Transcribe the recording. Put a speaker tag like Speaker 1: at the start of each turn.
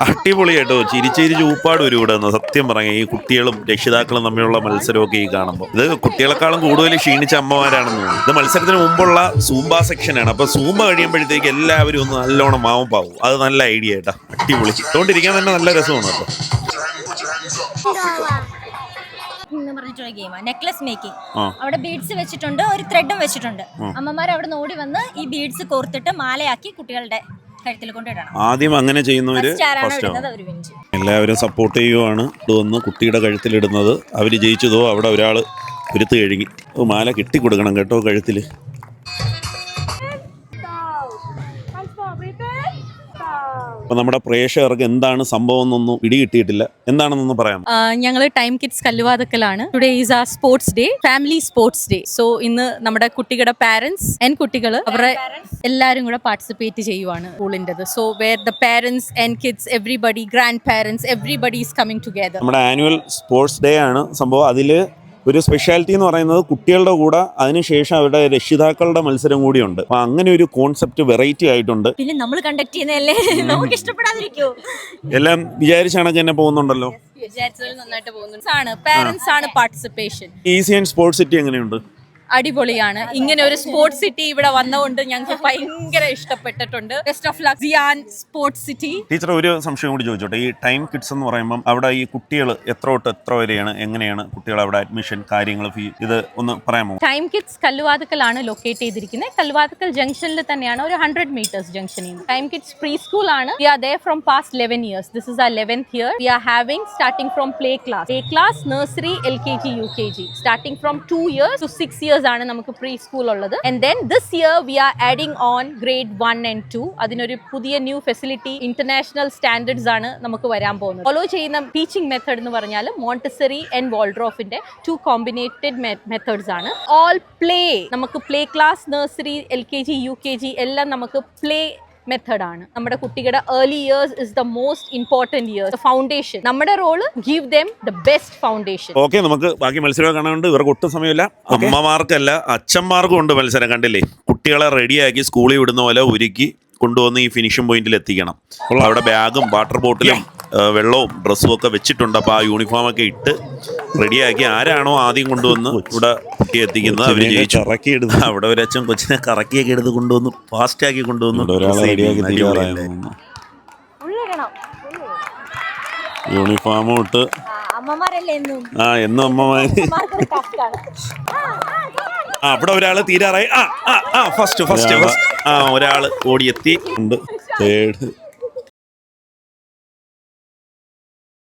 Speaker 1: അടിപൊളിയായിട്ടോ, ചിരിച്ചിരി ചൂപ്പാട് ഒരു ഇവിടെ നിന്ന് സത്യം പറഞ്ഞ ഈ കുട്ടികളും രക്ഷിതാക്കളും തമ്മിലുള്ള മത്സരമൊക്കെ ഈ കാണുമ്പോൾ ഇത് കുട്ടികളെക്കാളും കൂടുതൽ ക്ഷീണിച്ച അമ്മമാരാണെന്ന് തോന്നുന്നു. ഇത് മത്സരത്തിന് മുമ്പുള്ള സൂംബ സെക്ഷനാണ്. അപ്പൊ സൂംബ കഴിയുമ്പോഴത്തേക്ക് എല്ലാവരും ഒന്ന് നല്ലോണം മാവും പാവും. അത് നല്ല ഐഡിയ ആയിട്ടാ, അടിപൊളി. ഇതുകൊണ്ടിരിക്കാൻ തന്നെ നല്ല രസമാണ് കേട്ടോ.
Speaker 2: നെക്ലസ് മേക്കിംഗ്, അവിടെ ബീഡ്സ് വെച്ചിട്ടുണ്ട്, ഒരു ത്രെഡും വെച്ചിട്ടുണ്ട്. അമ്മമാർ അവിടെ നിന്ന് ഓടി വന്ന് ഈ ബീഡ്സ് കോർത്തിട്ട് മാലയാക്കി കുട്ടികളുടെ കഴുത്തിൽ കൊണ്ടിടണം.
Speaker 1: ആദ്യം അങ്ങനെ ചെയ്യുന്നവര് എല്ലാവരും സപ്പോർട്ട് ചെയ്യുവാണ്. ഇതൊന്ന് കുട്ടിയുടെ കഴുത്തിലിടുന്നത്. അവര് ജയിച്ചതോ അവിടെ ഒരാൾ ഒരുത്ത് കഴുകി മാല കെട്ടിക്കൊടുക്കണം കേട്ടോ കഴുത്തിൽ. അപ്പൊ നമ്മുടെ പ്രേക്ഷകർക്ക് എന്താണ് സംഭവം എന്നൊന്നും പിടികിട്ടിയിട്ടില്ല. എന്താണെന്നൊന്ന് പറയാം.
Speaker 3: ഞങ്ങൾ ടൈം കിഡ്സ് കല്ലുവാതക്കലാണ്. ടുഡേ ഈസ് ആ sports day, family sports day. So ഇന്ന് നമ്മുടെ കുട്ടികളുടെ പാരന്റ്സ് ആൻഡ് കുട്ടികൾ അവരുടെ എല്ലാവരും കൂടെ പാർട്ടിസിപ്പേറ്റ് ചെയ്യുവാണ് സ്കൂളിൻ്റെത്. So where the parents and kids everybody, grandparents, everybody is coming together.
Speaker 1: നമ്മുടെ ആനുവൽ സ്പോർട്സ് ഡേ ആണ് സംഭവം. അതില് ഒരു സ്പെഷ്യാലിറ്റി എന്ന് പറയുന്നത് കുട്ടികളുടെ കൂടെ അതിനുശേഷം അവരുടെ രക്ഷിതാക്കളുടെ മത്സരം കൂടിയുണ്ട്. അപ്പൊ അങ്ങനെ ഒരു കോൺസെപ്റ്റ് വെറൈറ്റി ആയിട്ടുണ്ട്.
Speaker 2: പിന്നെ നമ്മൾ കണ്ടക്ട് ചെയ്യുന്നതല്ലേ, നമുക്ക് ഇഷ്ടപ്പെടാതിരിക്കോ?
Speaker 1: എല്ലാം വിചാരിച്ചാണ് തന്നെ പോകുന്നുണ്ടല്ലോ.
Speaker 3: നന്നായിട്ട് പോകുന്നു. പാരന്റ്സ് ആണ് participation.
Speaker 1: Easy and sports city എങ്ങനെയുണ്ട്?
Speaker 3: അടിപൊളിയാണ്. ഇങ്ങനെ ഒരു സ്പോർട്സ് സിറ്റി ഇവിടെ വന്നതുകൊണ്ട് ഞങ്ങൾക്ക് ഭയങ്കര ഇഷ്ടപ്പെട്ടിട്ടുണ്ട്. Best of luck Zion sports city.
Speaker 1: Teacher ഒരു സംശയം കൂടി ചോദിച്ചോട്ടെ. ഈ ടൈം കിഡ്സ് എന്ന് പറയുമ്പോൾ അവിടെ ഈ കുട്ടികൾ എത്ര തൊട്ട് എത്ര വരെയാണ്, എങ്ങനെയാണ് കുട്ടികൾ അവിടെ അഡ്മിഷൻ കാര്യങ്ങൾ, ഫീ, ഇത് ഒന്ന് പറയാമോ?
Speaker 3: ടൈം കിഡ്സ് കല്ലുവാതക്കലാണ് ലൊക്കേറ്റ് ചെയ്തിരിക്കുന്നത്. കല്ലുവാതക്കൽ ജംഗ്ഷനിൽ തന്നെയാണ്, ഒരു 100 meters ജംഗ്ഷനിൽ. ടൈം കിഡ്സ് പ്രീ സ്കൂൾ ആണ്. We are there from past 11 years. This is our 11th year. We are having starting from play class, nursery, LKG, UKG, starting from 2 years to 6 years ആണ് നമുക്ക് preschool ഉള്ളത്. And then this year we are adding on grade 1 and 2. അതിനൊരു പുതിയ new facility, international standards ആണ് നമുക്ക് വരാൻ പോകുന്നത്. Follow ചെയ്യുന്ന ടീച്ചിങ് മെത്തേഡ് എന്ന് പറഞ്ഞാൽ മോണ്ടസറി ആൻഡ് വാൾഡ്രോഫിന്റെ 2 കോമ്പിനേറ്റഡ് മെത്തേഡ്സ് ആണ്. ഓൾ പ്ലേ, നമുക്ക് play class, nursery, LKG, UKG എല്ലാം നമുക്ക് പ്ലേ മെത്തേഡാണ്. നമ്മുടെ കുട്ടികളുടെ early years is the most important years. Foundation, നമ്മുടെ role give them the best foundation.
Speaker 1: Okay, നമുക്ക് ബാക്കി മത്സരം കാണാനുണ്ട്. ഇവർക്ക് ഒട്ടും സമയമില്ല. അമ്മമാർക്കല്ല അച്ഛന്മാർക്കും ഉണ്ട് മത്സരം. കണ്ടില്ലേ, കുട്ടികളെ റെഡിയാക്കി സ്കൂളിൽ വിടുന്ന പോലെ ഒരുക്കി കൊണ്ടുവന്ന് ഈ ഫിനിഷിംഗ് പോയിന്റിൽ എത്തിക്കണം. അവിടെ ബാഗും വാട്ടർ ബോട്ടിലും വെള്ളവും ഡ്രസ്സും ഒക്കെ വെച്ചിട്ടുണ്ട്. അപ്പോൾ ആ യൂണിഫോം ഒക്കെ ഇട്ട് റെഡിയാക്കി ആരാണോ ആദ്യം കൊണ്ടുവന്ന് ഇവിടെ കുട്ടിയെ എത്തിക്കുന്നത് അവർ ജയിച്ചു. അവിടെ ഒരു അച്ഛൻ കൊച്ചിനെ കറക്കിയൊക്കെ എടുത്ത് കൊണ്ടുവന്ന് ഫാസ്റ്റാക്കി കൊണ്ടുവന്നു. യൂണിഫോമും ഇട്ട് എന്നും അമ്മമാര്. അവിടെ ഒരാള് തീരാറായി. ഫസ്റ്റ് ഒരാള് ഓടിയെത്തി ഉണ്ട്. തേർഡ്